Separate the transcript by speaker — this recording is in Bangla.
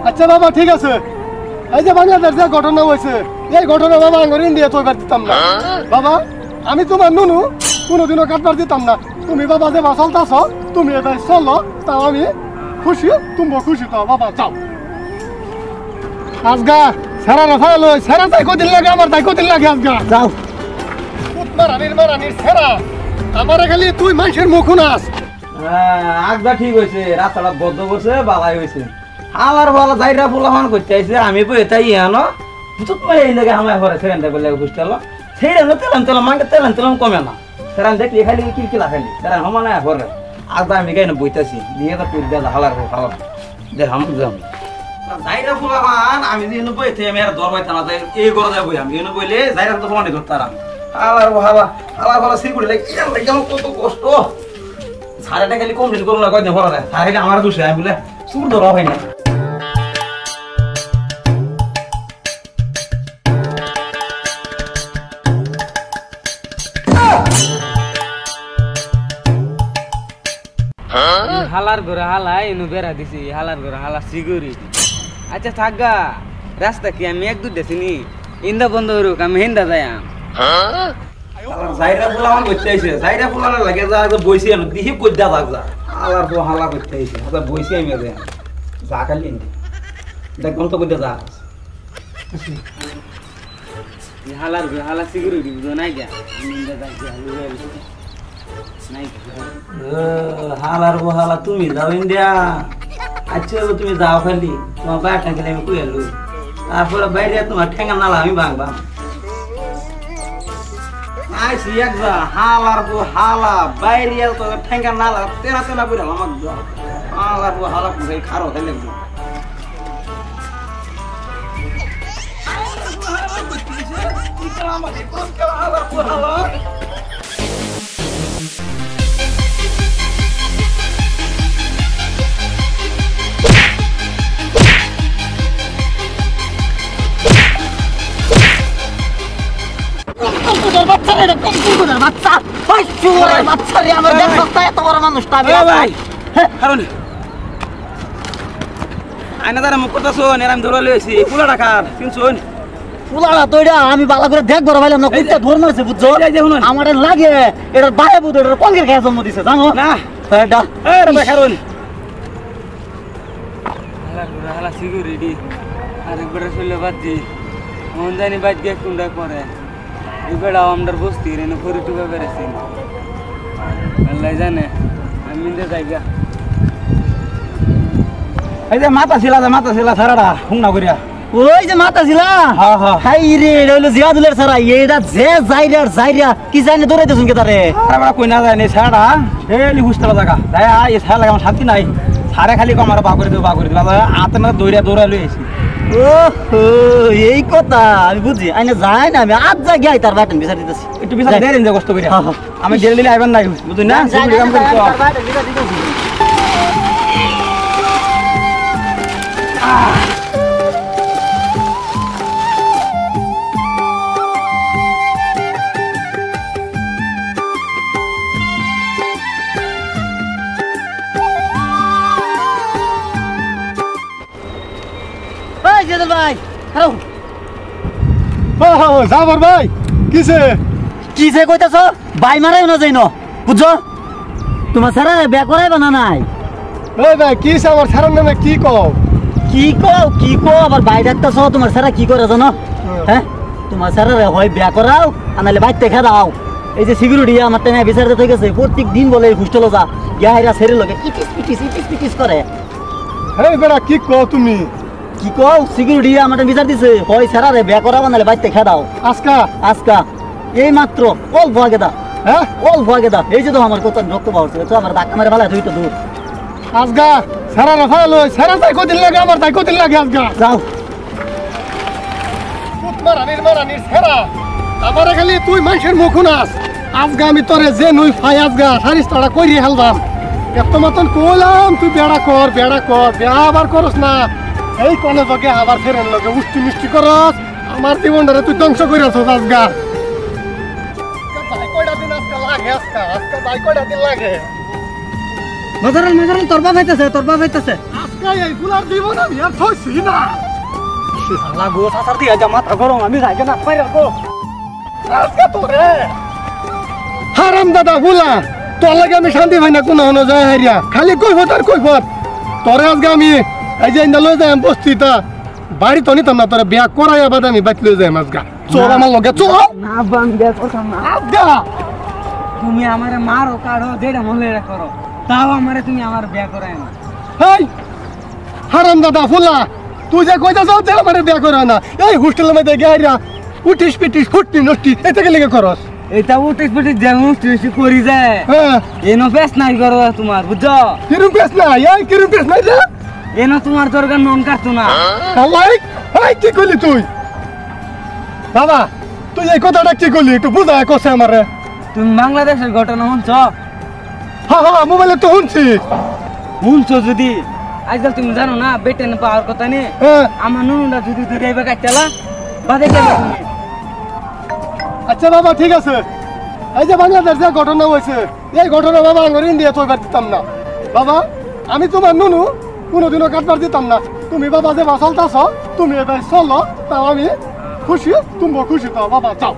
Speaker 1: আচ্ছা বাবা ঠিক আছে, এই যে বাংলাদেশ যে ঘটনা হয়েছে এই ঘটনা বাবা আঙ্গুর ইন্ডিয়া তো এবার দিতাম না বাবা। আমি তোমার নুনু কোনোদিনও কাটবার দিতাম না। তুমি বাবা যে চলতেছ তুমি এবার চলো, তাও আমি খুশি, তুমিও খুশি তো বাবা। যাও আজগা সারা রাফাল সারা তাই কদিন লাগে, আমার তাই কদিন লাগে। আজগা যাও মারানির সেরা আমার খালি তুই মানুষের মুখ নাস।
Speaker 2: আজগা ঠিক হয়েছে, রাস্তাটা বদ্ধ করছে, বালাই হয়েছে। আমার বলা যাইরা পোলাপান করতে আইছে, আমি বই তাই আনো বুঝত মানে এই জায়গায় আমার ঘরে সেখানটা বলে বুঝতে পারলো সেই তেলাম মাকে তেলাম কমে না। সেরান দেখলি খালি কিলা খালি সেরান সমানে ঘরে। আজগা আমি গাই বইতেছি দিয়ে তো পুরি দেওয়া হালার হালার দেখাম যাইরা পোলাপান আমি যেন বইতে আমি আর দর পাইতাম না, এই ঘরে যাই বই আমি যেন বইলে যাইরা তো ফোনে ধরতাম হালার হালা হালা হালা সিগুড়ি লাগে কত কষ্ট। সারাটা খালি কমপ্লিট করলো না কয়দিন পরে সারা খালি আমার দোষে আমি বলে চুর ধরা হয় না।
Speaker 3: হালার ঘরে হালা এনু বেড়া দিছি, হালার ঘরে হালা সিকিউরিটি। আচ্ছা থাকগা রাস্তা কি আমি এক দুধ দেখিনি ইন্দা বন্ধ করুক আমি হিন্দা যাইম।
Speaker 2: যাইরা পোলাপান করতে আইছে, যাইরা পোলাপান লাগে যা বইছি আমি দিহি কইদা থাকজা হালার পো হালা করতে আইছে আচ্ছা বইছি আমি যা খালি দেখুন তো কইদা যা
Speaker 3: হালার ঘরে হালা সিকিউরিটি বুঝো নাই যা ইন্দা যাই নাই
Speaker 2: হালার পো হালা তুমি যাও ইন্ডিয়া। আচ্ছা তুমি যাও খালি তোমার বাইরটা গেলে আমি কই এলো তারপরে বাইরে তোমার ঠেঙ্গা নালা আমি ভাঙবা আইসি একজা হালার পো হালা বাইরে তো ঠেঙ্গা নালা তেনা তেনা করে আমার হালার পো হালা পুরাই খারো হইলে
Speaker 4: আমি বালা করে দেখবো ভাইলাম না কুত্তা ধর মারছে বুঝছো আমার লাগে এটা বাইরে বুঝো এটা কলকের খেয়ে জন্ম দিছে জানো না
Speaker 3: হালা সিকিউরিটি আরেকবার শুনলে বাদ মন জানি বাদ গিয়ে কোনটা করে এবার আমার বসতি রেনে ফরি টুকা বেড়েছি আল্লাহ জানে আমি যাইগা।
Speaker 2: এই যে মাথা ছিলা সারাটা হুংনা করিয়া
Speaker 4: ওই যে মাথা ছিলা হাই রে হইলো জিয়াদুলের সারা এইটা যে যাইরা কি জানি দৌড়াইতেছুন কে তারে
Speaker 2: আমরা কই না জানি সারাটা এই হুস্তালা জায়গা তাই এই সারা লাগা আমার শান্তি নাই সারে খালি আমার বা করে দিও আতে না দৌড়া লই আইছি।
Speaker 4: ওহো এই কথা আমি বুঝি আইনা যাই না আমি আজ যা গিয়ে তার বাটন বিচার দিতেছি
Speaker 2: একটু বিচার দেন যে কষ্ট করে আমি গেলে দিলে আইবেন নাই বুঝুন না কাম করছো
Speaker 4: ভাই
Speaker 1: যাবার ভাই কিসে
Speaker 4: কিসে কইতাছ ভাই মারাই না যাই না বুঝছো তোমার সারা বিয়া করাইবা না নাই
Speaker 1: এই ভাই কিসে আমার সারার নামে কি কও
Speaker 4: আবার ভাই ডাকতেছ তোমার সারা কি করে জানো হ্যাঁ তোমার সারা হয় বিয়া করাও আনালে বাইতে খেদাও এই যে সিকিউরিটি আমার টাইমে বিচার দিতে গেছে প্রত্যেক দিন বলে হোস্টেলে যা গিয়া ছেড়ে লোকে ইটিস করে
Speaker 1: এই বেড়া কি কও তুমি
Speaker 4: কি কও সিকিউরিটি আমার বিচার দিছে হয় সারা রে বিয়া করাও আনালে বাইতে খেদাও আজকা এই মাত্র অল্প আগে দা হ্যাঁ অল্প আগে দা এই যে তো আমার কত রক্ত বাড়ছে তো আমার ধাক্কা মারে ভালো তুই তো দূর
Speaker 1: আজগা সারা রাফাল সারা তাই কদিন লাগে আমার তাই কদিন লাগে আজগা
Speaker 4: যাও
Speaker 1: মারানির সেরা আমার খালি তুই মানুষের মুখ নাস। আজগা আমি তোরে যে নই ফাই আজগা হারিস্তাটা কইরি হেলবাম এত মতন কইলাম তুই বেড়া কর বেড়া আবার করস না এই কলেজকে আবার ফেরেন লগে উষ্টি মিষ্টি করস আমার জীবনটারে তুই ধ্বংস করিয়াছ আজগা কয়টা দিন আজকা লাগে আজকা কয়টা দিন লাগে
Speaker 4: মাজারাল তোর বাপ হইতাছে
Speaker 1: আজকে টাকায় এই ফুলার জীবন আমি আর থইছি না
Speaker 4: লাগো সাসার দিয়ে যা মাথা গরম আমি যাই না পাই রাখো
Speaker 1: আজকে তোরে হারাম দাদা ফুলা তোর লাগে আমি শান্তি পাই না কোনো হনো যায় হারিয়া খালি কইবত আর কইবত তোরে আজকে আমি এই যে ইন্দা লই যাই বস্তিতা বাড়ি তো নিতাম না তোরে বিয়া করাইয়া বাদ আমি বাইক লই যাই আজকে চল আমার লগে চল
Speaker 3: না বাঙ্গা কথা না
Speaker 1: আজকে
Speaker 3: তুমি আমারে মারো কাড়ো যেটা মনে করো তাও আমারে তুমি আমার বিয়া করায় না
Speaker 1: হেই হারাম দাদা ফুলা তুই যে কইতা যাও তে আমারে বিয়া করে না এই হোস্টেলের মধ্যে গাইরা উঠিস পিটিস ফুটনি নষ্টি এটা কে লেগে করস
Speaker 3: এটা উঠে পিঠে যেমন তুই করি যায়
Speaker 1: হ্যাঁ
Speaker 3: এনো পেস নাই করো তোমার বুঝছো
Speaker 1: কিরম পেছ না এই কিরম পেছ নাই রে
Speaker 3: এনো তোমার দরকার নন কাটতো না
Speaker 1: আল্লাহ এই কি কইলি তুই বাবা তুই এই কথাটা কি কইলি একটু বুঝা কসে আমারে
Speaker 3: তুমি বাংলাদেশের ঘটনা শুনছ
Speaker 1: হ্যাঁ হ্যাঁ মোবাইলে তো শুনছি
Speaker 3: শুনছো যদি আজকাল তুমি জানো না বেটেন পাওয়ার কথা নেই
Speaker 1: হ্যাঁ
Speaker 3: আমার নুনুটা যদি তুই গাইবা কাটতেলা বাদে গেলে তুমি
Speaker 1: আচ্ছা বাবা ঠিক আছে এই যে বাংলাদেশ যে ঘটনা হয়েছে এই ঘটনা বাবা আমার ইন্ডিয়া তো এবার দিতাম না বাবা আমি তোমার নুনু কোনোদিনও কাটবার দিতাম না তুমি বাবা যে চলতাছ তুমি এবার চলো তাও আমি খুশি তুমিও খুশি তো বাবা যাও